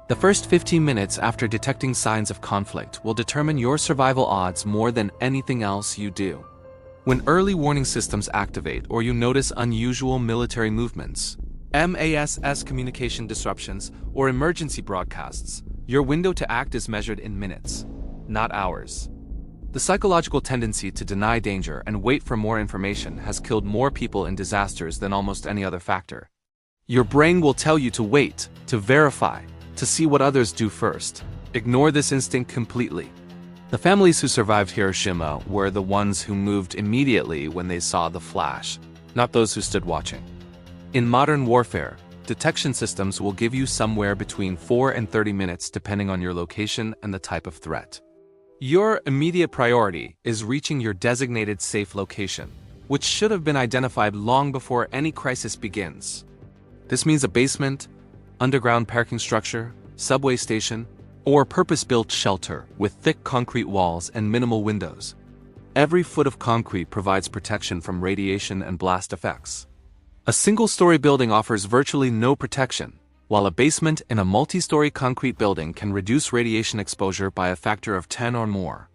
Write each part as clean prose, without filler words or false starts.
The first 15 minutes after detecting signs of conflict will determine your survival odds more than anything else you do. When early warning systems activate or you notice unusual military movements, MASS communication disruptions, or emergency broadcasts, your window to act is measured in minutes, not hours. The psychological tendency to deny danger and wait for more information has killed more people in disasters than almost any other factor. Your brain will tell you to wait, to verify, to see what others do first. Ignore this instinct completely. The families who survived Hiroshima were the ones who moved immediately when they saw the flash, not those who stood watching. In modern warfare, detection systems will give you somewhere between 4 and 30 minutes depending on your location and the type of threat. Your immediate priority is reaching your designated safe location, which should have been identified long before any crisis begins. This means a basement, underground parking structure, subway station, or purpose-built shelter with thick concrete walls and minimal windows. Every foot of concrete provides protection from radiation and blast effects. A single-story building offers virtually no protection, while a basement in a multi-story concrete building can reduce radiation exposure by a factor of 10 or more.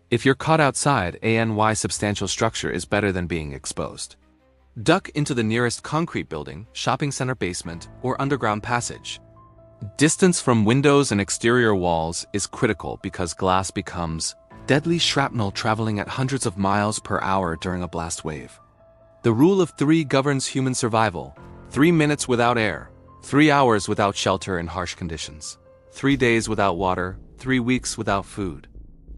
If you're caught outside, a substantial structure is better than being exposed. Duck into the nearest concrete building, shopping center basement, or underground passage. Distance from windows and exterior walls is critical because glass becomes deadly shrapnel traveling at hundreds of miles per hour during a blast wave. The rule of 3 governs human survival: 3 minutes without air, 3 hours without shelter in harsh conditions, 3 days without water, 3 weeks without food.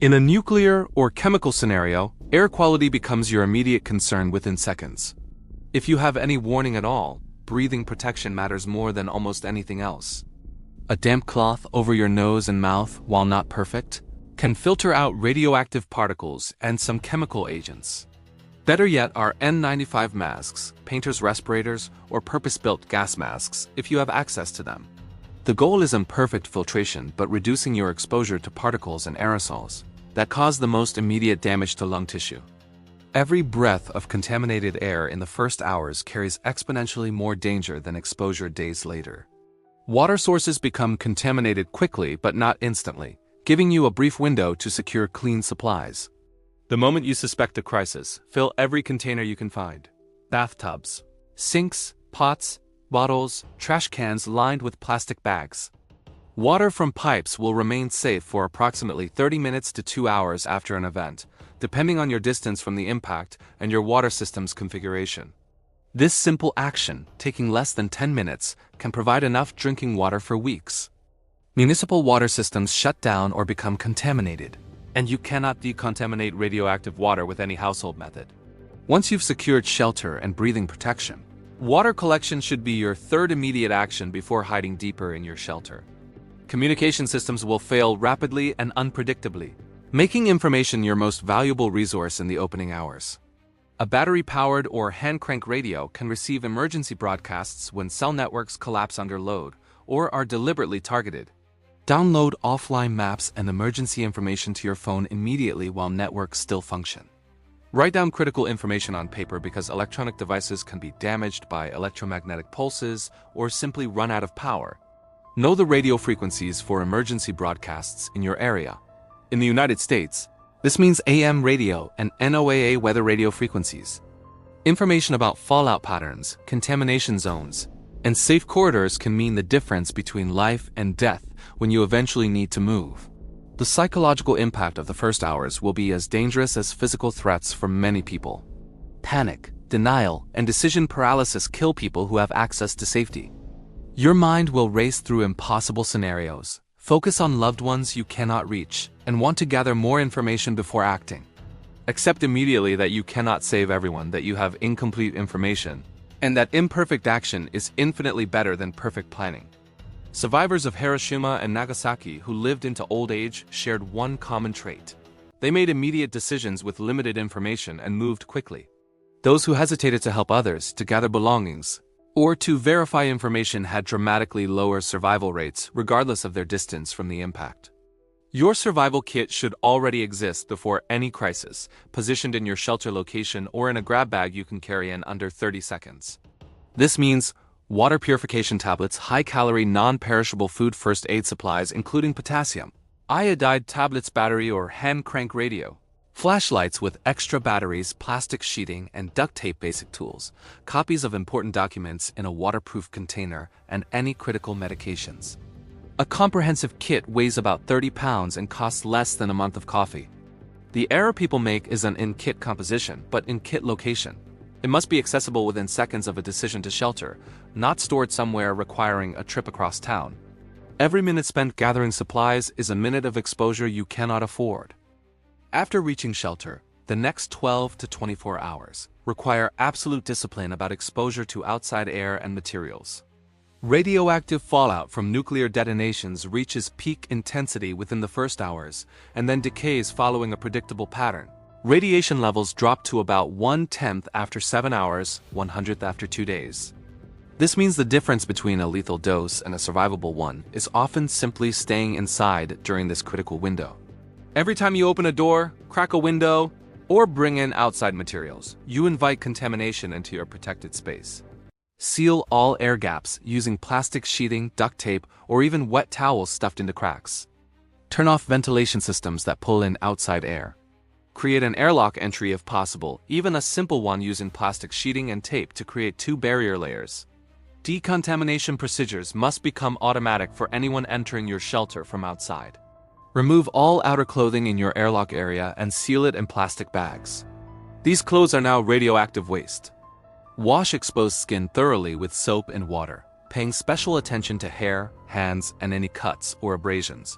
In a nuclear or chemical scenario, air quality becomes your immediate concern within seconds. If you have any warning at all, breathing protection matters more than almost anything else. A damp cloth over your nose and mouth, while not perfect, can filter out radioactive particles and some chemical agents. Better yet are N95 masks, painter's respirators, or purpose-built gas masks if you have access to them. The goal isn't perfect filtration, but reducing your exposure to particles and aerosols that cause the most immediate damage to lung tissue. Every breath of contaminated air in the first hours carries exponentially more danger than exposure days later. Water sources become contaminated quickly but not instantly, giving you a brief window to secure clean supplies. The moment you suspect a crisis, fill every container you can find. Bathtubs, sinks, pots, bottles, trash cans lined with plastic bags. Water from pipes will remain safe for approximately 30 minutes to 2 hours after an event, depending on your distance from the impact and your water system's configuration. This simple action, taking less than 10 minutes, can provide enough drinking water for weeks. Municipal water systems shut down or become contaminated, and you cannot decontaminate radioactive water with any household method. Once you've secured shelter and breathing protection, water collection should be your third immediate action before hiding deeper in your shelter. Communication systems will fail rapidly and unpredictably, making information your most valuable resource in the opening hours. A battery-powered or hand-crank radio can receive emergency broadcasts when cell networks collapse under load or are deliberately targeted. Download offline maps and emergency information to your phone immediately while networks still function. Write down critical information on paper because electronic devices can be damaged by electromagnetic pulses or simply run out of power. Know the radio frequencies for emergency broadcasts in your area. In the United States, this means AM radio and NOAA weather radio frequencies. Information about fallout patterns, contamination zones, and safe corridors can mean the difference between life and death when you eventually need to move. The psychological impact of the first hours will be as dangerous as physical threats for many people. Panic, denial, and decision paralysis kill people who have access to safety. Your mind will race through impossible scenarios, focus on loved ones you cannot reach, and want to gather more information before acting. Accept immediately that you cannot save everyone, that you have incomplete information, and that imperfect action is infinitely better than perfect planning. Survivors of Hiroshima and Nagasaki who lived into old age shared one common trait. They made immediate decisions with limited information and moved quickly. Those who hesitated to help others, to gather belongings, or to verify information had dramatically lower survival rates regardless of their distance from the impact. Your survival kit should already exist before any crisis, positioned in your shelter location or in a grab bag you can carry in under 30 seconds. This means Water purification tablets, high-calorie, non-perishable food first aid supplies including potassium, iodide tablets, battery or hand crank radio, flashlights with extra batteries, plastic sheeting, and duct tape, basic tools, copies of important documents in a waterproof container, and any critical medications. A comprehensive kit weighs about 30 pounds and costs less than a month of coffee. The error people make is an in-kit composition, but in-kit location. It must be accessible within seconds of a decision to shelter, not stored somewhere requiring a trip across town. Every minute spent gathering supplies is a minute of exposure you cannot afford. After reaching shelter, the next 12 to 24 hours require absolute discipline about exposure to outside air and materials. Radioactive fallout from nuclear detonations reaches peak intensity within the first hours and then decays following a predictable pattern. Radiation levels drop to about 1/10 after 7 hours, 1/100th after 2 days. This means the difference between a lethal dose and a survivable one is often simply staying inside during this critical window. Every time you open a door, crack a window, or bring in outside materials, you invite contamination into your protected space. Seal all air gaps using plastic sheeting, duct tape, or even wet towels stuffed into cracks. Turn off ventilation systems that pull in outside air. Create an airlock entry if possible, even a simple one using plastic sheeting and tape to create 2 barrier layers. Decontamination procedures must become automatic for anyone entering your shelter from outside. Remove all outer clothing in your airlock area and seal it in plastic bags. These clothes are now radioactive waste. Wash exposed skin thoroughly with soap and water, paying special attention to hair, hands, and any cuts or abrasions.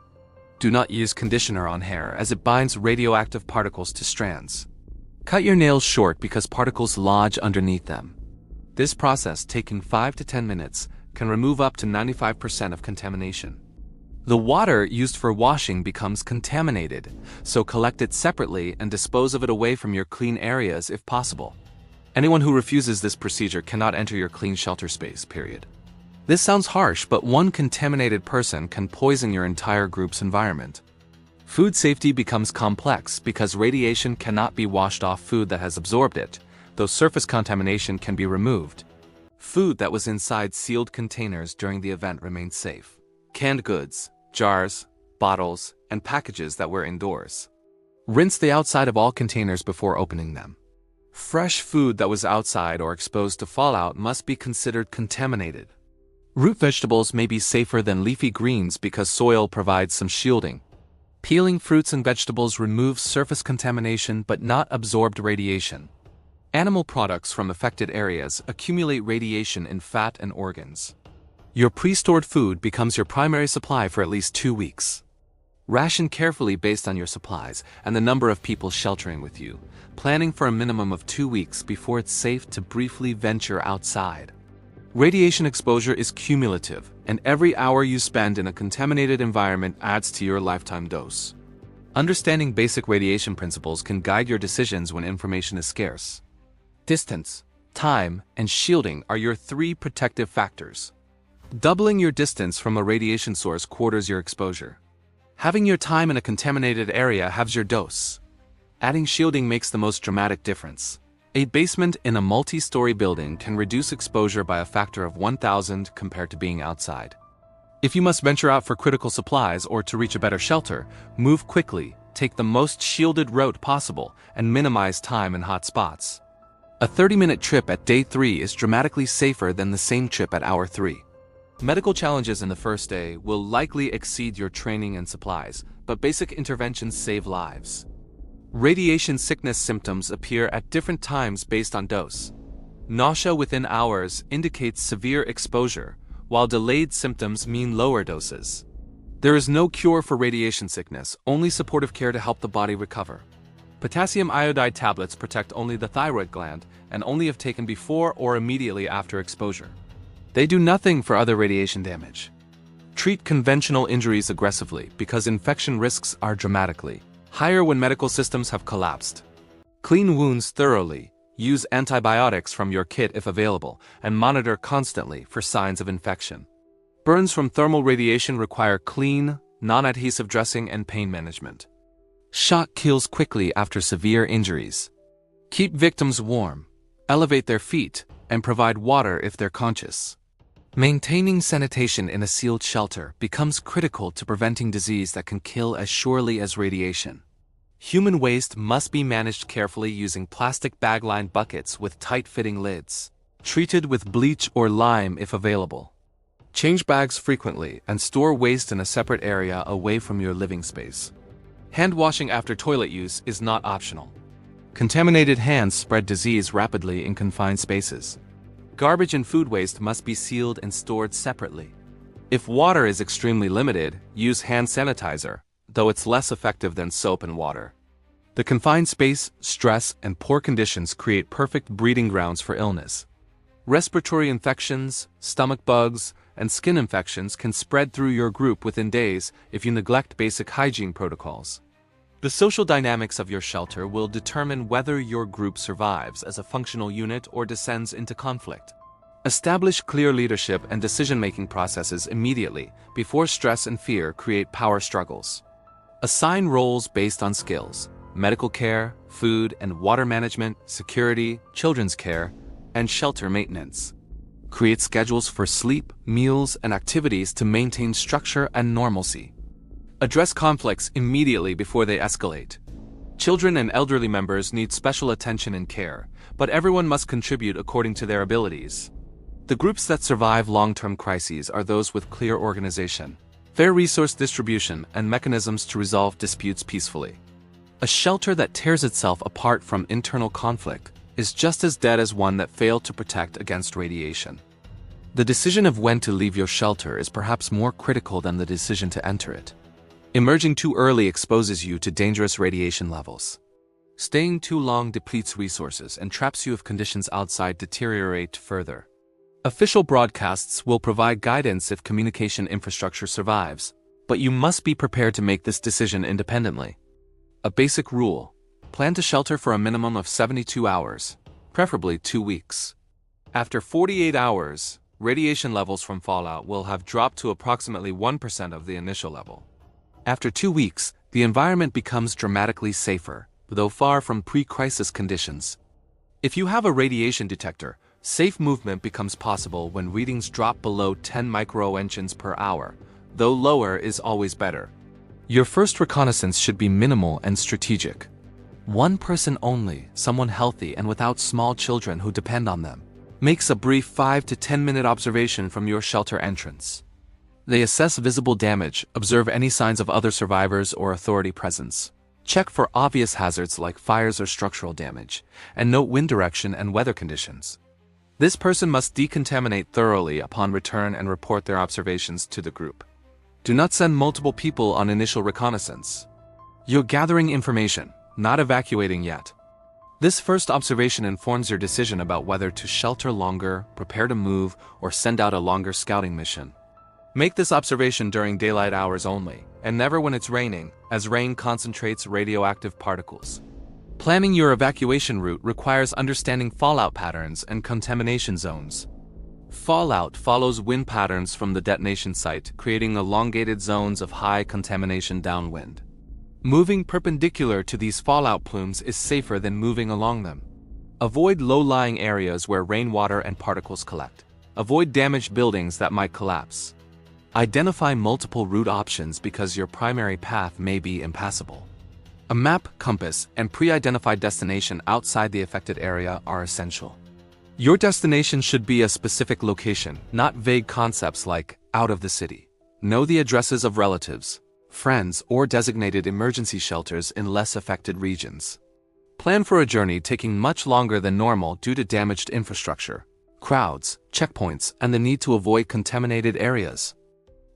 Do not use conditioner on hair as it binds radioactive particles to strands. Cut your nails short because particles lodge underneath them. This process, taking 5 to 10 minutes, can remove up to 95% of contamination. The water used for washing becomes contaminated, so collect it separately and dispose of it away from your clean areas if possible. Anyone who refuses this procedure cannot enter your clean shelter space, period. This sounds harsh, but one contaminated person can poison your entire group's environment. Food safety becomes complex because radiation cannot be washed off food that has absorbed it, though surface contamination can be removed. Food that was inside sealed containers during the event remains safe. Canned goods, jars, bottles, and packages that were indoors. Rinse the outside of all containers before opening them. Fresh food that was outside or exposed to fallout must be considered contaminated. Root vegetables may be safer than leafy greens because soil provides some shielding. Peeling fruits and vegetables removes surface contamination but not absorbed radiation. Animal products from affected areas accumulate radiation in fat and organs. Your pre-stored food becomes your primary supply for at least 2 weeks. Ration carefully based on your supplies and the number of people sheltering with you, planning for a minimum of 2 weeks before it's safe to briefly venture outside. Radiation exposure is cumulative, and every hour you spend in a contaminated environment adds to your lifetime dose. Understanding basic radiation principles can guide your decisions when information is scarce. Distance, time, and shielding are your 3 protective factors. Doubling your distance from a radiation source quarters your exposure. Having your time in a contaminated area halves your dose. Adding shielding makes the most dramatic difference. A basement in a multi-story building can reduce exposure by a factor of 1,000 compared to being outside. If you must venture out for critical supplies or to reach a better shelter, move quickly, take the most shielded route possible, and minimize time in hot spots. A 30-minute trip at day 3 is dramatically safer than the same trip at hour 3. Medical challenges in the first day will likely exceed your training and supplies, but basic interventions save lives. Radiation sickness symptoms appear at different times based on dose. Nausea within hours indicates severe exposure, while delayed symptoms mean lower doses. There is no cure for radiation sickness, only supportive care to help the body recover. Potassium iodide tablets protect only the thyroid gland and only if taken before or immediately after exposure. They do nothing for other radiation damage. Treat conventional injuries aggressively because infection risks are dramatically higher when medical systems have collapsed. Clean wounds thoroughly, use antibiotics from your kit if available, and monitor constantly for signs of infection. Burns from thermal radiation require clean, non-adhesive dressing and pain management. Shock kills quickly after severe injuries. Keep victims warm, elevate their feet, and provide water if they're conscious. Maintaining sanitation in a sealed shelter becomes critical to preventing disease that can kill as surely as radiation. Human waste must be managed carefully using plastic bag-lined buckets with tight-fitting lids, treated with bleach or lime if available. Change bags frequently and store waste in a separate area away from your living space. Hand washing after toilet use is not optional. Contaminated hands spread disease rapidly in confined spaces. Garbage and food waste must be sealed and stored separately. If water is extremely limited, use hand sanitizer, though it's less effective than soap and water. The confined space, stress, and poor conditions create perfect breeding grounds for illness. Respiratory infections, stomach bugs, and skin infections can spread through your group within days if you neglect basic hygiene protocols. The social dynamics of your shelter will determine whether your group survives as a functional unit or descends into conflict. Establish clear leadership and decision-making processes immediately before stress and fear create power struggles. Assign roles based on skills: medical care, food and water management, security, children's care, and shelter maintenance. Create schedules for sleep, meals, and activities to maintain structure and normalcy. Address conflicts immediately before they escalate. Children and elderly members need special attention and care, but everyone must contribute according to their abilities. The groups that survive long-term crises are those with clear organization, fair resource distribution, and mechanisms to resolve disputes peacefully. A shelter that tears itself apart from internal conflict is just as dead as one that failed to protect against radiation. The decision of when to leave your shelter is perhaps more critical than the decision to enter it. Emerging too early exposes you to dangerous radiation levels. Staying too long depletes resources and traps you if conditions outside deteriorate further. Official broadcasts will provide guidance if communication infrastructure survives, but you must be prepared to make this decision independently. A basic rule: plan to shelter for a minimum of 72 hours, preferably 2 weeks. After 48 hours, radiation levels from fallout will have dropped to approximately 1% of the initial level. After 2 weeks, the environment becomes dramatically safer, though far from pre-crisis conditions. If you have a radiation detector, safe movement becomes possible when readings drop below 10 microentions per hour, though lower is always better. Your first reconnaissance should be minimal and strategic. One person only, someone healthy and without small children who depend on them, makes a brief 5 to 10 minute observation from your shelter entrance. They assess visible damage, observe any signs of other survivors or authority presence, check for obvious hazards like fires or structural damage, and note wind direction and weather conditions. This person must decontaminate thoroughly upon return and report their observations to the group. Do not send multiple people on initial reconnaissance. You're gathering information, not evacuating yet. This first observation informs your decision about whether to shelter longer, prepare to move, or send out a longer scouting mission. Make this observation during daylight hours only, and never when it's raining, as rain concentrates radioactive particles. Planning your evacuation route requires understanding fallout patterns and contamination zones. Fallout follows wind patterns from the detonation site, creating elongated zones of high contamination downwind. Moving perpendicular to these fallout plumes is safer than moving along them. Avoid low-lying areas where rainwater and particles collect. Avoid damaged buildings that might collapse. Identify multiple route options because your primary path may be impassable. A map, compass, and pre-identified destination outside the affected area are essential. Your destination should be a specific location, not vague concepts like out of the city. Know the addresses of relatives, friends, or designated emergency shelters in less affected regions. Plan for a journey taking much longer than normal due to damaged infrastructure, crowds, checkpoints, and the need to avoid contaminated areas.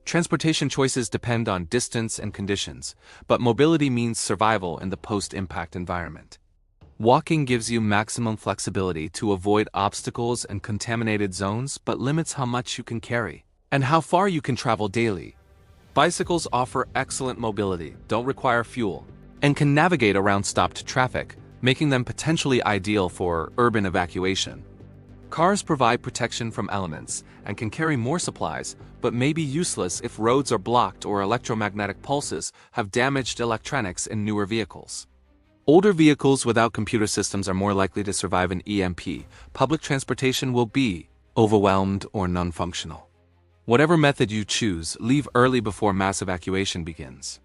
Transportation choices depend on distance and conditions, but mobility means survival in the post-impact environment. Walking gives you maximum flexibility to avoid obstacles and contaminated zones, but limits how much you can carry and how far you can travel daily. Bicycles offer excellent mobility, don't require fuel, and can navigate around stopped traffic, making them potentially ideal for urban evacuation. Cars provide protection from elements and can carry more supplies, but may be useless if roads are blocked or electromagnetic pulses have damaged electronics in newer vehicles. Older vehicles without computer systems are more likely to survive an EMP. Public transportation will be overwhelmed, or non-functional. Whatever method you choose, leave early before mass evacuation begins.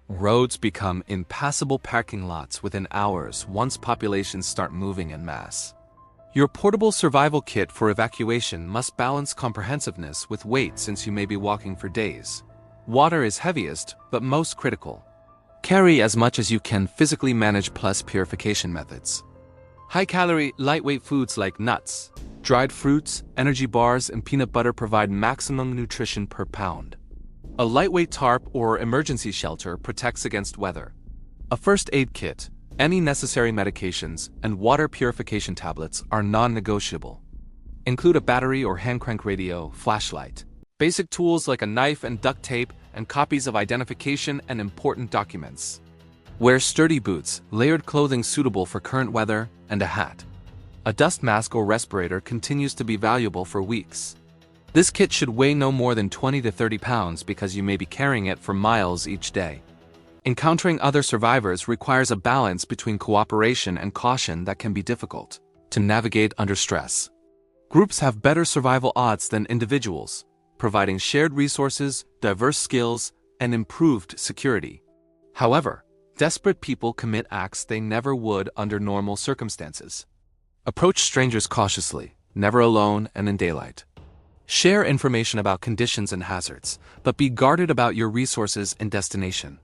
Roads become impassable parking lots within hours once populations start moving en masse. Your portable survival kit for evacuation must balance comprehensiveness with weight since you may be walking for days. Water is heaviest, but most critical. Carry as much as you can physically manage plus purification methods. High-calorie, lightweight foods like nuts, dried fruits, energy bars, and peanut butter provide maximum nutrition per pound. A lightweight tarp or emergency shelter protects against weather. A first aid kit, any necessary medications, and water purification tablets are non-negotiable. Include a battery or hand crank radio, flashlight, basic tools like a knife and duct tape, and copies of identification and important documents. Wear sturdy boots, layered clothing suitable for current weather, and a hat. A dust mask or respirator continues to be valuable for weeks. This kit should weigh no more than 20 to 30 pounds because you may be carrying it for miles each day. Encountering other survivors requires a balance between cooperation and caution that can be difficult to navigate under stress. Groups have better survival odds than individuals, providing shared resources, diverse skills, and improved security. However, desperate people commit acts they never would under normal circumstances. Approach strangers cautiously, never alone and in daylight. Share information about conditions and hazards, but be guarded about your resources and destination.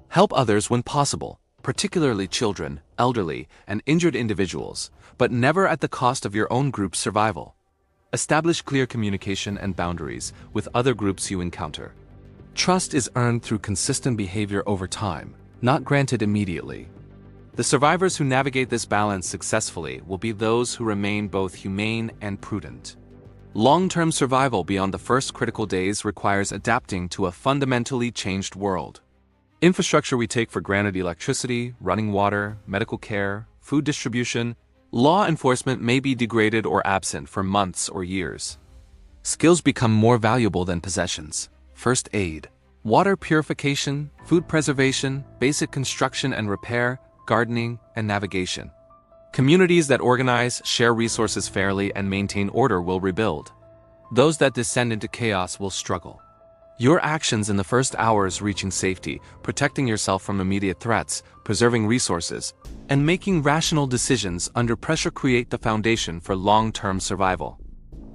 Help others when possible, particularly children, elderly, and injured individuals, but never at the cost of your own group's survival. Establish clear communication and boundaries with other groups you encounter. Trust is earned through consistent behavior over time, not granted immediately. The survivors who navigate this balance successfully will be those who remain both humane and prudent. Long-term survival beyond the first critical days requires adapting to a fundamentally changed world. Infrastructure we take for granted, electricity, running water, medical care, food distribution, law enforcement may be degraded or absent for months or years. Skills become more valuable than possessions. First aid, water purification, food preservation, basic construction and repair, gardening, and navigation. Communities that organize, share resources fairly, and maintain order will rebuild. Those that descend into chaos will struggle. Your actions in the first hours reaching safety, protecting yourself from immediate threats, preserving resources, and making rational decisions under pressure create the foundation for long-term survival.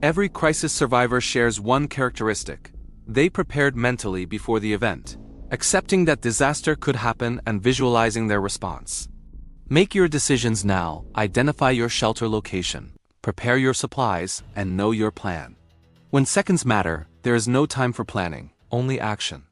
Every crisis survivor shares one characteristic: they prepared mentally before the event, accepting that disaster could happen and visualizing their response. Make your decisions now, identify your shelter location, prepare your supplies, and know your plan. When seconds matter, there is no time for planning, only action.